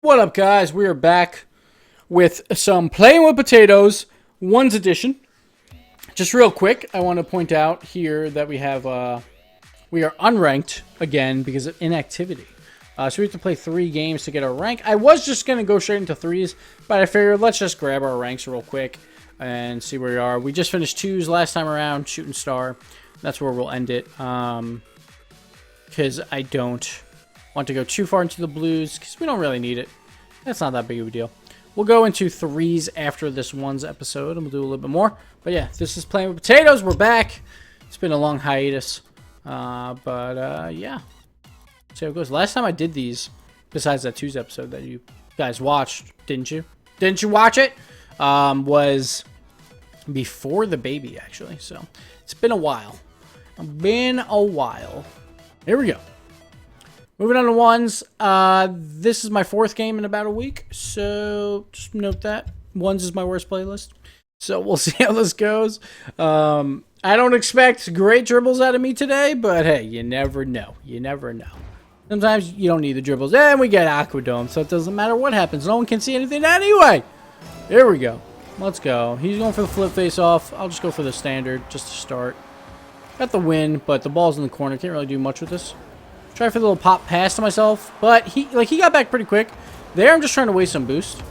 What up, guys? We are back with some Playing with Potatoes, one's edition. Just real quick, I want to point out here that we have, we are unranked again because of inactivity. So we have to play 3 games to get our rank. I was just going to go straight into 3s, but I figured let's just grab our ranks real quick and see where we are. We just finished 2s last time around, Shooting Star. That's where we'll end it, because I don't want to go too far into the blues because we don't really need it. That's not that big of a deal. We'll go into 3s after this 1's episode, and we'll do a little bit more. But yeah, this is Playing with Potatoes. We're back. It's been a long hiatus, yeah. See how it goes. Last time I did these, besides that 2's episode that you guys watched, didn't you? Didn't you watch it? Was before the baby, actually. So it's been a while. Here we go. Moving on to 1s. This is my 4th game in about a week, so just note that 1s is my worst playlist. So we'll see how this goes. I don't expect great dribbles out of me today, but hey, you never know. You never know. Sometimes you don't need the dribbles, and we get Aquadome, so it doesn't matter what happens. No one can see anything anyway. Here we go. Let's go. He's going for the flip face off. I'll just go for the standard just to start. Got the win, but the ball's in the corner. Can't really do much with this. Try for the little pop pass to myself, but he got back pretty quick. There, I'm just trying to waste some boost.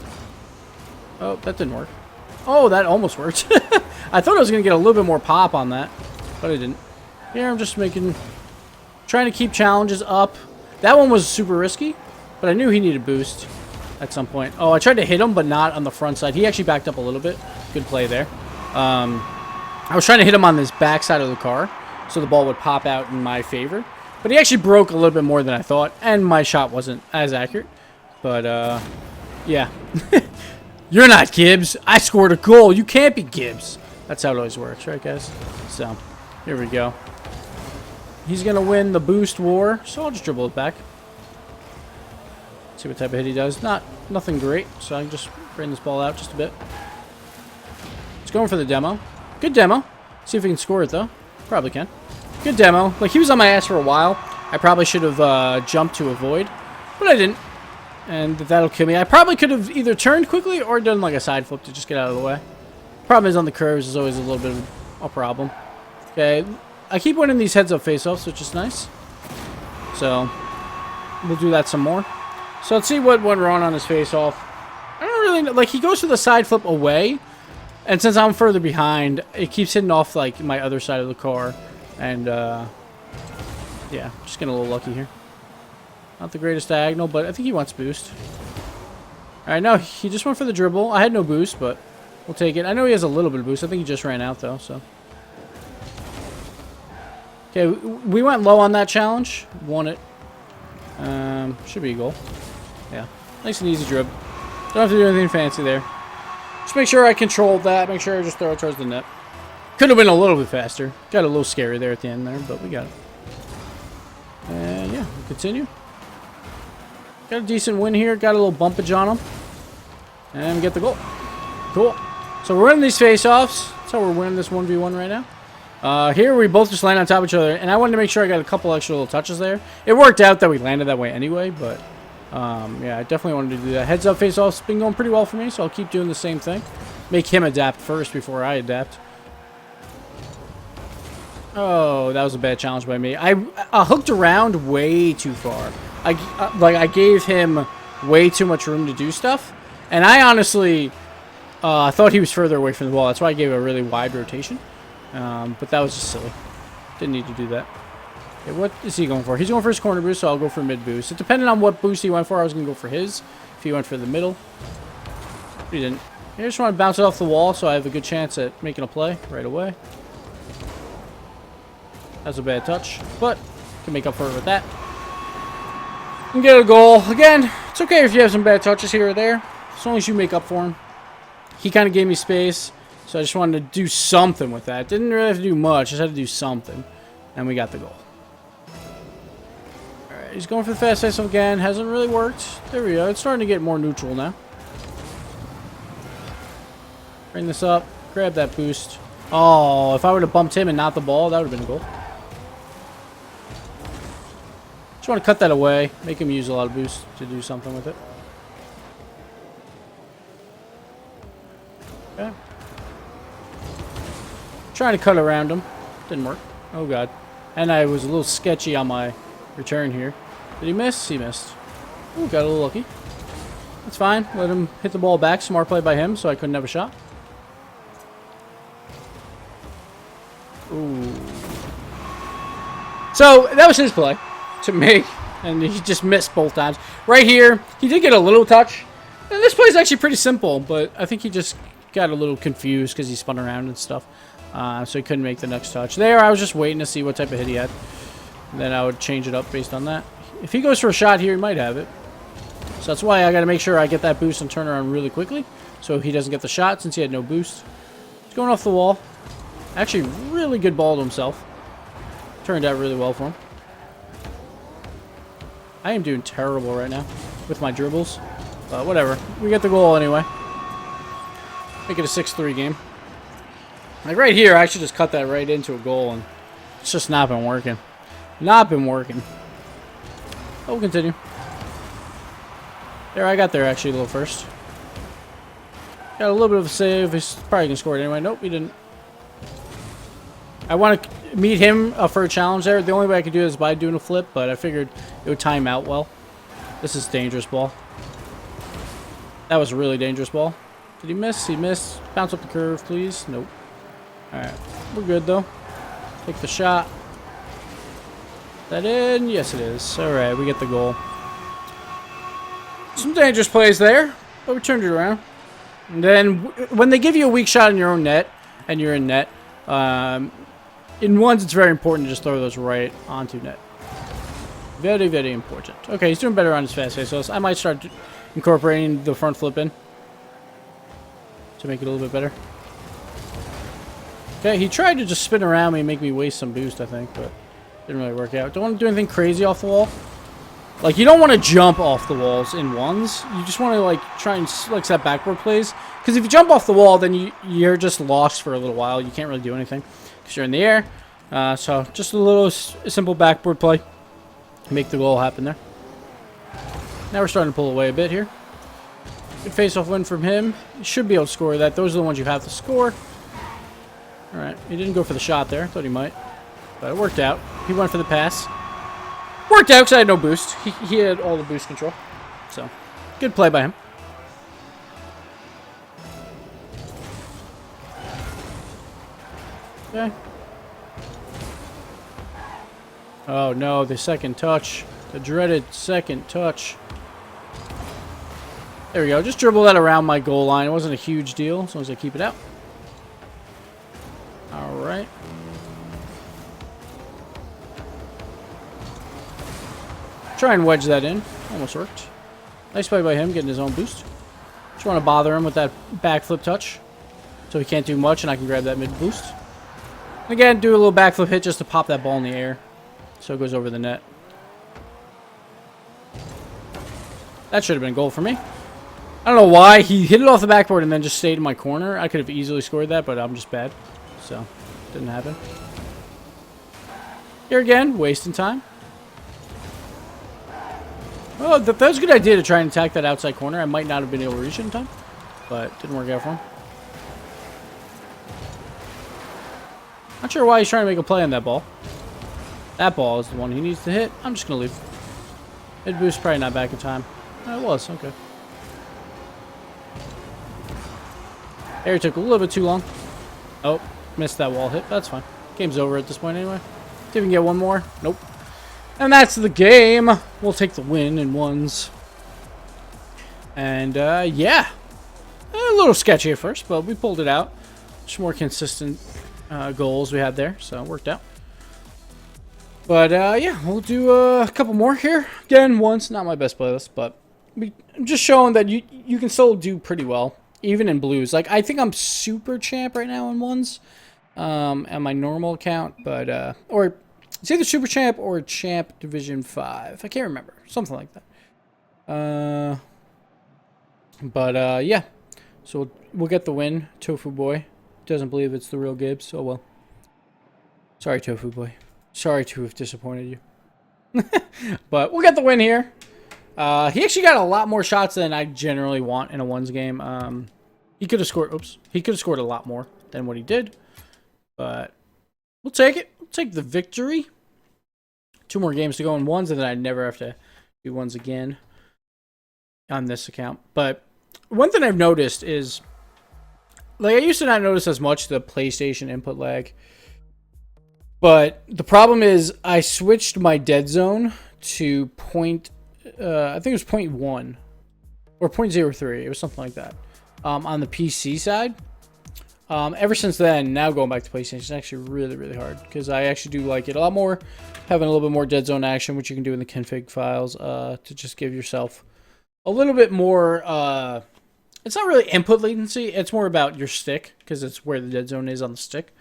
Oh, that didn't work. Oh, that almost worked. I thought I was going to get a little bit more pop on that, but I didn't. Here, I'm just trying to keep challenges up. That one was super risky, but I knew he needed boost at some point. Oh, I tried to hit him, but not on the front side. He actually backed up a little bit. Good play there. I was trying to hit him on this back side of the car, so the ball would pop out in my favor. But he actually broke a little bit more than I thought, and my shot wasn't as accurate. But, yeah. You're not Gibbs. I scored a goal. You can't be Gibbs. That's how it always works, right, guys? So, here we go. He's going to win the boost war, so I'll just dribble it back. See what type of hit he does. Nothing great, so I can just bring this ball out just a bit. He's going for the demo. Good demo. See if he can score it, though. Probably can. Good demo. Like, he was on my ass for a while. I probably should have jumped to avoid, but I didn't. And that'll kill me. I probably could have either turned quickly or done like a side flip to just get out of the way. Problem is on the curves is always a little bit of a problem. Okay, I keep winning these heads-up face-offs, which is nice. So, we'll do that some more. So let's see what went wrong on his face-off. I don't really know. Like, he goes for the side flip away, and since I'm further behind, it keeps hitting off like my other side of the car. And, yeah, just getting a little lucky here. Not the greatest diagonal, but I think he wants boost. Alright, no, he just went for the dribble. I had no boost, but we'll take it. I know he has a little bit of boost. I think he just ran out, though, so. Okay, we went low on that challenge. Won it. Should be a goal. Yeah, nice and easy dribble. Don't have to do anything fancy there. Just make sure I controlled that. Make sure I just throw it towards the net. Could have been a little bit faster. Got a little scary there at the end there, but we got it. And yeah, we'll continue. Got a decent win here. Got a little bumpage on him. And get the goal. Cool. So we're winning these face-offs. That's how we're winning this 1v1 right now. Here we both just land on top of each other. And I wanted to make sure I got a couple extra little touches there. It worked out that we landed that way anyway, but yeah, I definitely wanted to do that. Heads-up face-off's been going pretty well for me, so I'll keep doing the same thing. Make him adapt first before I adapt. Oh, that was a bad challenge by me. I hooked around way too far. I gave him way too much room to do stuff. And I honestly thought he was further away from the ball. That's why I gave a really wide rotation. But that was just silly. Didn't need to do that. Okay, what is he going for? He's going for his corner boost, so I'll go for mid boost. It depended on what boost he went for. I was going to go for his. If he went for the middle. He didn't. I just want to bounce it off the wall so I have a good chance at making a play right away. That's a bad touch, but can make up for it with that. And get a goal. Again, it's okay if you have some bad touches here or there, as long as you make up for him. He kind of gave me space, so I just wanted to do something with that. Didn't really have to do much, just had to do something. And we got the goal. Alright, he's going for the fast face again. Hasn't really worked. There we go. It's starting to get more neutral now. Bring this up. Grab that boost. Oh, if I would have bumped him and not the ball, that would have been a goal. Just want to cut that away. Make him use a lot of boost to do something with it. Okay. Trying to cut around him. Didn't work. Oh, God. And I was a little sketchy on my return here. Did he miss? He missed. Ooh, got a little lucky. That's fine. Let him hit the ball back. Smart play by him, so I couldn't have a shot. Ooh. So, that was his play to me. And he just missed both times. Right here, he did get a little touch. And this play is actually pretty simple, but I think he just got a little confused because he spun around and stuff. So he couldn't make the next touch. There, I was just waiting to see what type of hit he had. And then I would change it up based on that. If he goes for a shot here, he might have it. So that's why I got to make sure I get that boost and turn around really quickly. So he doesn't get the shot since he had no boost. He's going off the wall. Actually, really good ball to himself. Turned out really well for him. I am doing terrible right now with my dribbles. But whatever. We get the goal anyway. Make it a 6-3 game. Like right here, I should just cut that right into a goal. And it's just not been working. Not been working. But we'll continue. There, I got there actually a little first. Got a little bit of a save. He's probably going to score it anyway. Nope, he didn't. I want to meet him for a challenge there. The only way I could do it is by doing a flip, but I figured it would time out well. This is dangerous ball. That was a really dangerous ball. Did he miss? He missed. Bounce up the curve, please. Nope. Alright. We're good, though. Take the shot. Is that in? Yes, it is. Alright, we get the goal. Some dangerous plays there, but we turned it around. And then, when they give you a weak shot in your own net, and you're in net, in ones, it's very important to just throw those right onto net. Very, very important. Okay, he's doing better on his fast face, so I might start incorporating the front flip in to make it a little bit better. Okay, he tried to just spin around me and make me waste some boost, I think, but didn't really work out. Don't want to do anything crazy off the wall. Like, you don't want to jump off the walls in ones. You just want to, like, try and, like, set backboard plays. Because if you jump off the wall, then you're just lost for a little while. You can't really do anything because you're in the air. So, just a little simple backboard play. Make the goal happen there. Now we're starting to pull away a bit here. Good face-off win from him. You should be able to score that. Those are the ones you have to score. Alright, he didn't go for the shot there. Thought he might. But it worked out. He went for the pass. Worked out because I had no boost. He had all the boost control. So, good play by him. Okay. Oh no, the second touch. The dreaded second touch. There we go. Just dribble that around my goal line. It wasn't a huge deal as long as I keep it out. Alright. Try and wedge that in. Almost worked. Nice play by him, getting his own boost. Just want to bother him with that backflip touch. So he can't do much and I can grab that mid boost. Again, do a little backflip hit just to pop that ball in the air. So it goes over the net. That should have been a goal for me. I don't know why. He hit it off the backboard and then just stayed in my corner. I could have easily scored that, but I'm just bad. So, didn't happen. Here again, wasting time. Oh, that was a good idea to try and attack that outside corner. I might not have been able to reach it in time, but didn't work out for him. Not sure why he's trying to make a play on that ball. That ball is the one he needs to hit. I'm just going to leave. Mid boost probably not back in time. Oh, it was. Okay. Air took a little bit too long. Oh, missed that wall hit. That's fine. Game's over at this point anyway. Didn't even get one more. Nope. And that's the game. We'll take the win in ones. And, yeah. A little sketchy at first, but we pulled it out. Just more consistent goals we had there, so it worked out. But, yeah, we'll do a couple more here. Again, once, not my best playlist, but I'm just showing that you can still do pretty well, even in blues. Like, I think I'm super champ right now in ones, at my normal account, but, or it's either super champ or champ division 5. I can't remember. Something like that. But, yeah. So, we'll get the win. Tofu Boy doesn't believe it's the real Gibbs. Oh, well. Sorry, Tofu Boy. Sorry to have disappointed you. But we'll get the win here. He actually got a lot more shots than I generally want in a ones game. He could have scored. Oops. He could have scored a lot more than what he did. But we'll take it. We'll take the victory. 2 more games to go in ones, and then I never have to do ones again on this account. But one thing I've noticed is, like, I used to not notice as much the PlayStation input lag. But the problem is I switched my dead zone to I think it was 0.1 or 0.03. It was something like that on the PC side. Ever since then, now going back to PlayStation, it's actually really, really hard because I actually do like it a lot more, having a little bit more dead zone action, which you can do in the config files to just give yourself a little bit more. It's not really input latency. It's more about your stick because it's where the dead zone is on the stick.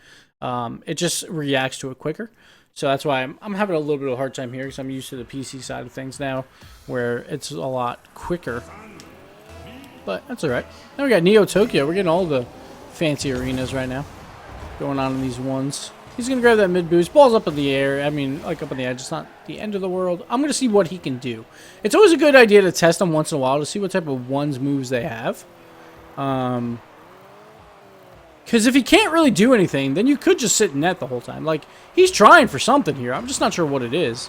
It just reacts to it quicker. So that's why I'm having a little bit of a hard time here because I'm used to the PC side of things now where it's a lot quicker. But that's alright. Now we got Neo Tokyo. We're getting all the fancy arenas right now going on in these ones. He's going to grab that mid boost. Ball's up in the air. I mean, like up on the edge. It's not the end of the world. I'm going to see what he can do. It's always a good idea to test them once in a while to see what type of ones moves they have. Because if he can't really do anything, then you could just sit in net the whole time. Like, he's trying for something here. I'm just not sure what it is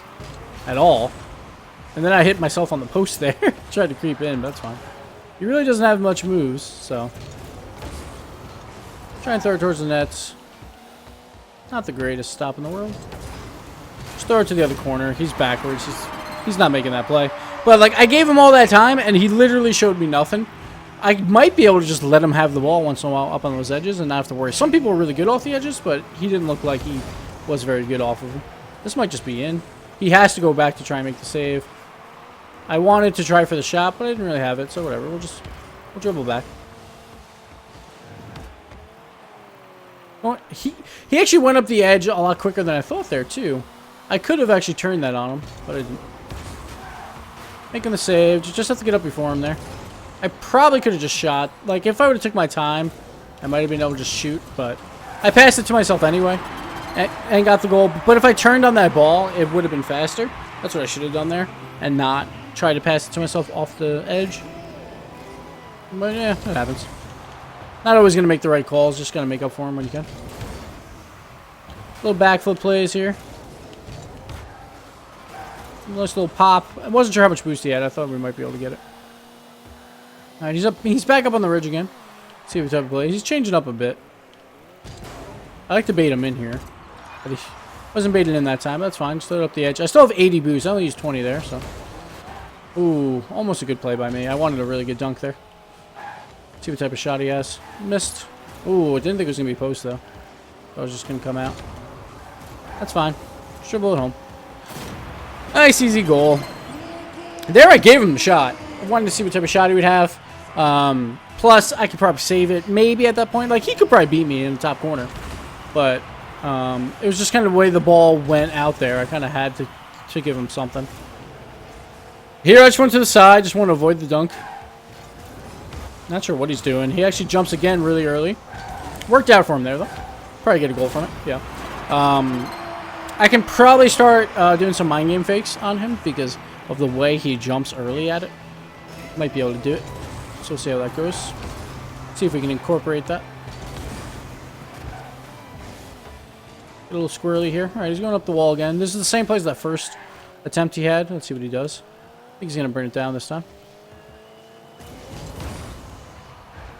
at all. And then I hit myself on the post there. Tried to creep in, but that's fine. He really doesn't have much moves, so. Try and throw it towards the nets. Not the greatest stop in the world. Just throw it to the other corner. He's backwards. He's not making that play. But, like, I gave him all that time, and he literally showed me nothing. I might be able to just let him have the ball once in a while up on those edges and not have to worry. Some people are really good off the edges, but he didn't look like he was very good off of them. This might just be in. He has to go back to try and make the save. I wanted to try for the shot, but I didn't really have it, so whatever. We'll dribble back. Oh, he actually went up the edge a lot quicker than I thought there, too. I could have actually turned that on him, but I didn't. Making the save. Just have to get up before him there. I probably could have just shot. Like, if I would have took my time, I might have been able to just shoot, but I passed it to myself anyway and got the goal. But if I turned on that ball, it would have been faster. That's what I should have done there and not try to pass it to myself off the edge. But yeah, that happens. Not always going to make the right calls. Just going to make up for them when you can. Little backflip plays here. Nice little pop. I wasn't sure how much boost he had. I thought we might be able to get it. Alright, he's up. He's back up on the ridge again. Let's see what type of play. He's changing up a bit. I like to bait him in here. But he wasn't baited in that time. That's fine. Just throw it up the edge. I still have 80 boost. I only used 20 there, so. Ooh, almost a good play by me. I wanted a really good dunk there. See what type of shot he has. Missed. Ooh, I didn't think it was going to be post, though. I was just going to come out. That's fine. Just dribble it home. Nice, easy goal. There I gave him the shot. I wanted to see what type of shot he would have. Plus, I could probably save it maybe at that point. Like, he could probably beat me in the top corner. But it was just kind of the way the ball went out there. I kind of had to give him something. Here, I just went to the side. Just want to avoid the dunk. Not sure what he's doing. He actually jumps again really early. Worked out for him there, though. Probably get a goal from it. Yeah. I can probably start doing some mind game fakes on him because of the way he jumps early at it. Might be able to do it. So we'll see how that goes. See if we can incorporate that. Get a little squirrely here. Alright, he's going up the wall again. This is the same place as that first attempt he had. Let's see what he does. I think he's going to bring it down this time.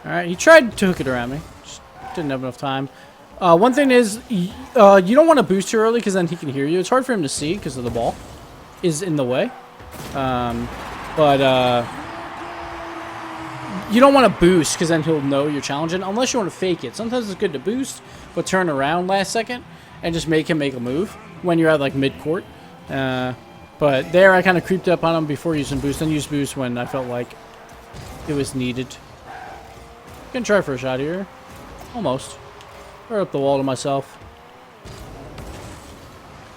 Alright, he tried to hook it around me. Just didn't have enough time. One thing is, you don't want to boost too early because then he can hear you. It's hard for him to see because of the ball is in the way. You don't want to boost because then he'll know you're challenging unless you want to fake it. Sometimes it's good to boost, but turn around last second and just make him make a move when you're at like mid-court. But there I kind of creeped up on him before using boost, then used boost when I felt like it was needed. Gonna try for a shot here. Almost. Right up the wall to myself.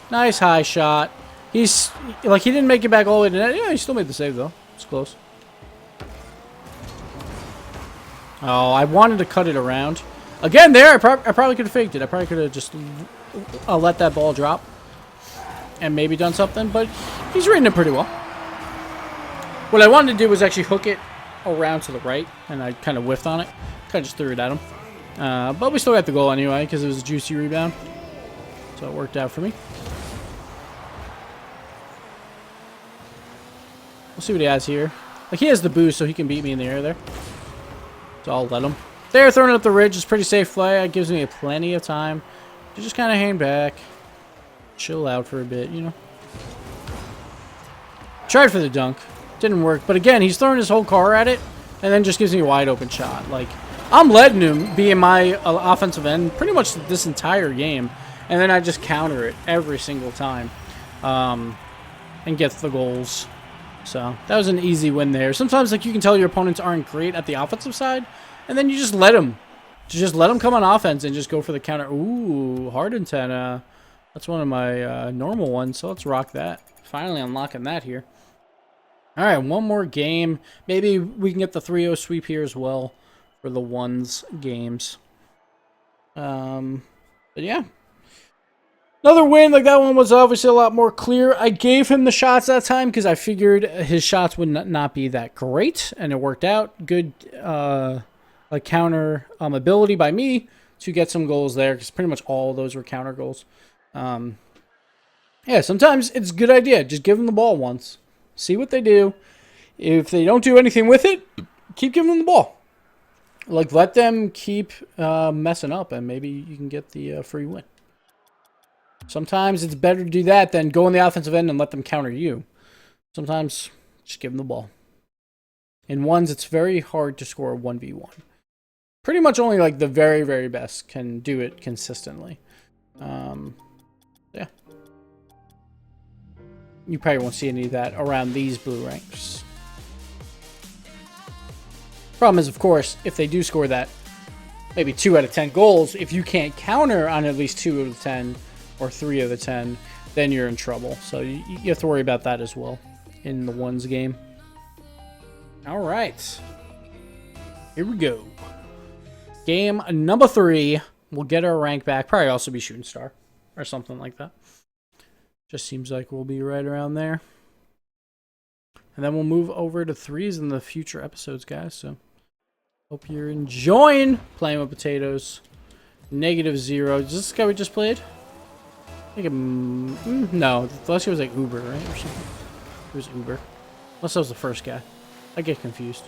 Nice high shot. He's like he didn't make it back all the way to net. Yeah, he still made the save though. It's close. Oh, I wanted to cut it around. Again, there, I probably could have faked it. I probably could have just let that ball drop and maybe done something, but he's reading it pretty well. What I wanted to do was actually hook it around to the right, and I kind of whiffed on it. Kind of just threw it at him. But we still got the goal anyway because it was a juicy rebound. So it worked out for me. We'll see what he has here. Like, he has the boost, so he can beat me in the air there. So I'll let him. There, throwing it up the ridge is pretty safe play. It gives me plenty of time to just kind of hang back. Chill out for a bit, you know. Tried for the dunk. Didn't work. But again, he's throwing his whole car at it and then just gives me a wide open shot. Like, I'm letting him be in my offensive end pretty much this entire game. And then I just counter it every single time. And get the goals. So, that was an easy win there. Sometimes, like, you can tell your opponents aren't great at the offensive side. And then you just let them. Just let them come on offense and just go for the counter. Ooh, hard antenna. That's one of my normal ones. So, let's rock that. Finally unlocking that here. Alright, one more game. Maybe we can get the 3-0 sweep here as well for the ones games. But yeah. Another win. Like, that one was obviously a lot more clear. I gave him the shots that time because I figured his shots would not be that great. And it worked out. Good counter ability by me to get some goals there because pretty much all of those were counter goals. Yeah, sometimes it's a good idea. Just give them the ball once. See what they do. If they don't do anything with it, keep giving them the ball. Like, let them keep messing up, and maybe you can get the free win. Sometimes it's better to do that than go on the offensive end and let them counter you. Sometimes just give them the ball. In ones, it's very hard to score a 1v1. Pretty much only like the very, very best can do it consistently. Yeah. You probably won't see any of that around these blue ranks. Problem is, of course, if they do score that maybe 2 out of 10 goals, if you can't counter on at least 2 out of 10 or 3 out of 10, then you're in trouble. So you have to worry about that as well in the ones game. All right. Here we go. Game number 3. We'll get our rank back. Probably also be shooting star or something like that. Just seems like we'll be right around there. And then we'll move over to 3s in the future episodes, guys. So hope you're enjoying playing with potatoes. -0. Is this the guy we just played? I think no. The last guy was like Uber, right? Or something. It was Uber. Unless that was the first guy. I get confused.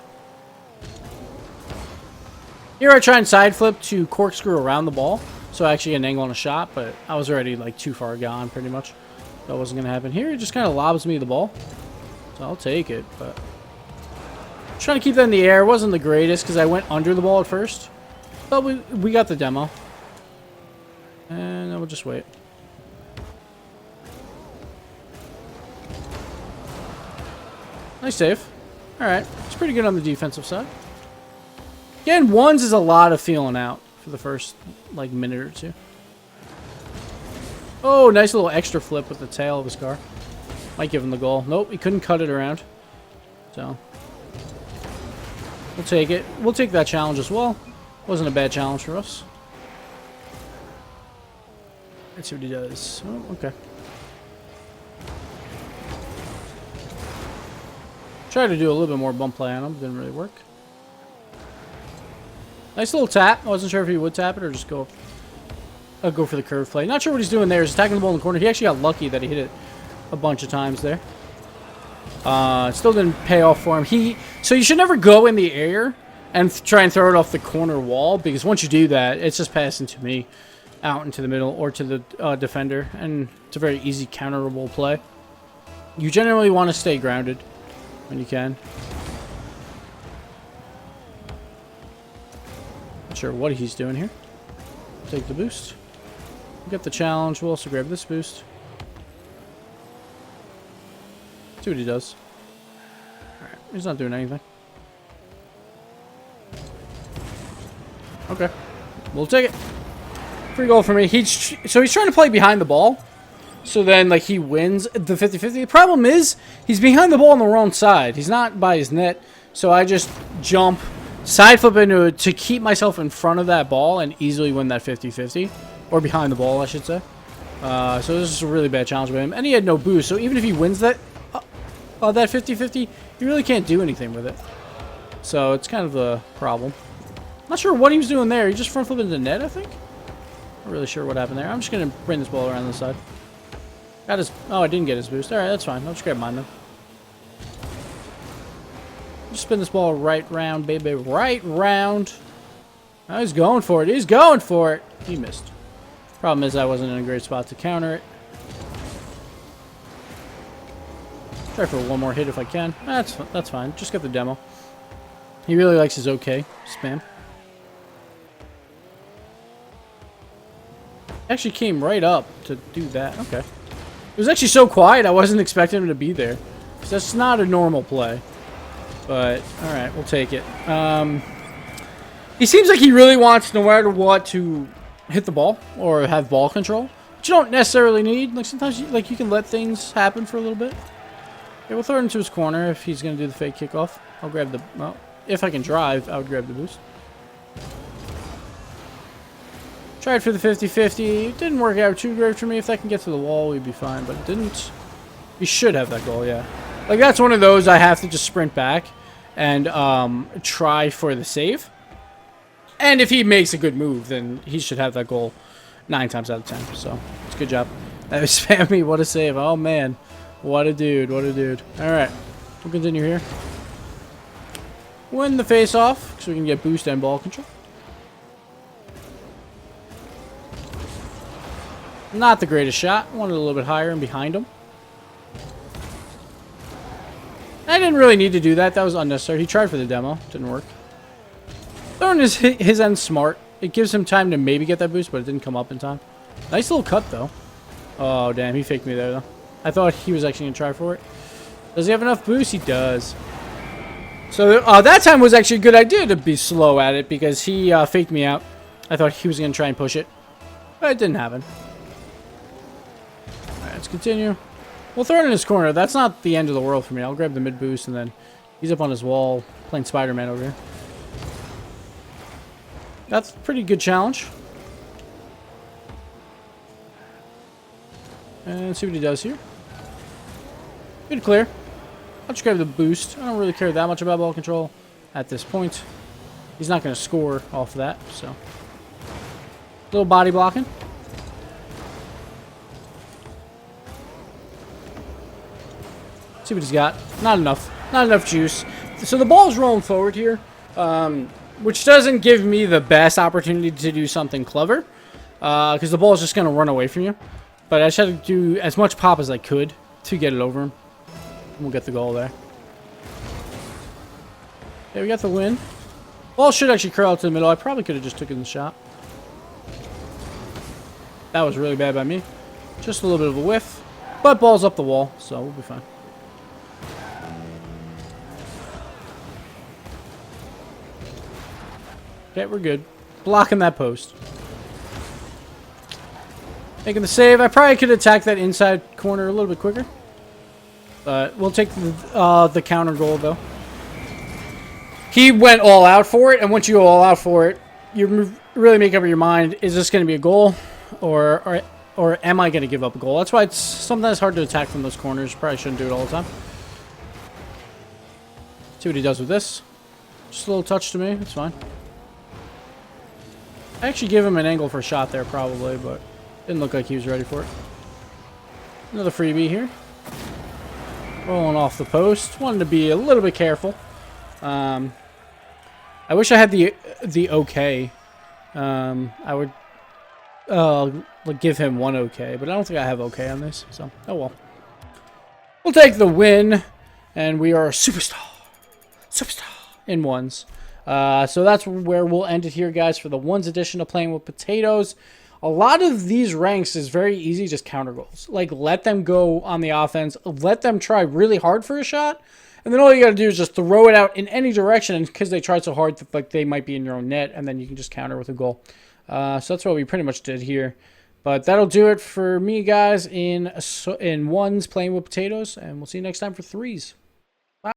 Here I try and side flip to corkscrew around the ball. So I actually get an angle on a shot, but I was already like too far gone pretty much. That wasn't going to happen. Here it just kind of lobs me the ball. So I'll take it, but trying to keep that in the air. It wasn't the greatest because I went under the ball at first. But we got the demo. And then we'll just wait. Nice save. Alright. It's pretty good on the defensive side. Again, ones is a lot of feeling out for the first, like, minute or two. Oh, nice little extra flip with the tail of his car. Might give him the goal. Nope, he couldn't cut it around. So, we'll take it. We'll take that challenge as well. Wasn't a bad challenge for us. Let's see what he does. Oh, okay. Tried to do a little bit more bump play on him. Didn't really work. Nice little tap. I wasn't sure if he would tap it or just go for the curve play. Not sure what he's doing there. He's attacking the ball in the corner. He actually got lucky that he hit it a bunch of times there. Still didn't pay off for him. So you should never go in the air and try and throw it off the corner wall, because once you do that, it's just passing to me out into the middle or to the defender, and it's a very easy counterable play. You generally want to stay grounded when you can. Not sure what he's doing here. Take the boost. Get the challenge. We'll also grab this boost. See what he does. Alright, he's not doing anything. Okay. We'll take it. Free goal for me. So he's trying to play behind the ball. So then, like, he wins the 50-50. The problem is, he's behind the ball on the wrong side. He's not by his net. So I just jump, side flip into it to keep myself in front of that ball and easily win that 50-50. Or behind the ball, I should say. So this is a really bad challenge with him. And he had no boost. So even if he wins that 50-50, you really can't do anything with it. So it's kind of a problem. Not sure what he was doing there. He just front flipped into the net, I think. Not really sure what happened there. I'm just going to bring this ball around the side. Got his... Oh, I didn't get his boost. Alright, that's fine. I'll just grab mine then. Just spin this ball right round, baby. Right round. Oh, he's going for it. He's going for it. He missed. Problem is I wasn't in a great spot to counter it. Try for one more hit if I can. That's fine. Just get the demo. He really likes his okay spam. Actually came right up to do that. Okay. It was actually so quiet I wasn't expecting him to be there. That's not a normal play. But, alright, we'll take it. He seems like he really wants, no matter what, to hit the ball or have ball control. Which you don't necessarily need. Like, sometimes you can let things happen for a little bit. Okay, we'll throw it into his corner if he's going to do the fake kickoff. I'll grab the... Well, if I can drive, I would grab the boost. Tried for the 50-50. It didn't work out too great for me. If that can get to the wall, we'd be fine. But it didn't. We should have that goal, yeah. Like, that's one of those I have to just sprint back and try for the save. And if he makes a good move, then he should have that goal 9 times out of 10. So, it's a good job. That was Spammy. What a save. Oh, man. What a dude. What a dude. All right. We'll continue here. Win the face-off so we can get boost and ball control. Not the greatest shot. Wanted a little bit higher and behind him. I didn't really need to do that. That was unnecessary. He tried for the demo. Didn't work. Throwing his end smart. It gives him time to maybe get that boost, but it didn't come up in time. Nice little cut, though. Oh, damn. He faked me there, though. I thought he was actually going to try for it. Does he have enough boost? He does. So that time was actually a good idea to be slow at it because he faked me out. I thought he was going to try and push it. But it didn't happen. Alright, let's continue. We'll throw it in his corner. That's not the end of the world for me. I'll grab the mid boost and then he's up on his wall playing Spider-Man over here. That's a pretty good challenge. And let's see what he does here. Good clear. I'll just grab the boost. I don't really care that much about ball control at this point. He's not going to score off of that, so. Little body blocking. See what he's got. Not enough. Not enough juice. So the ball's rolling forward here, which doesn't give me the best opportunity to do something clever, because the ball's just going to run away from you. But I just had to do as much pop as I could to get it over him. We'll get the goal there. Okay, we got the win. Ball should actually curl out to the middle. I probably could have just taken the shot. That was really bad by me. Just a little bit of a whiff. But ball's up the wall, so we'll be fine. Okay, we're good. Blocking that post. Making the save. I probably could attack that inside corner a little bit quicker. But we'll take the counter goal, though. He went all out for it, and once you go all out for it, you really make up your mind, is this going to be a goal, or am I going to give up a goal? That's why it's sometimes hard to attack from those corners. Probably shouldn't do it all the time. See what he does with this. Just a little touch to me. It's fine. I actually give him an angle for a shot there, probably, but didn't look like he was ready for it. Another freebie here. Rolling off the post. Wanted to be a little bit careful. I wish I had the okay. I would give him one okay, but I don't think I have okay on this. So, oh well. We'll take the win, and we are a superstar. Superstar in ones. So that's where we'll end it here, guys, for the ones edition of Playing with Potatoes. A lot of these ranks is very easy, just counter goals. Like, let them go on the offense. Let them try really hard for a shot. And then all you got to do is just throw it out in any direction because they tried so hard that like, they might be in your own net. And then you can just counter with a goal. So that's what we pretty much did here. But that'll do it for me, guys, in ones Playing with Potatoes. And we'll see you next time for threes.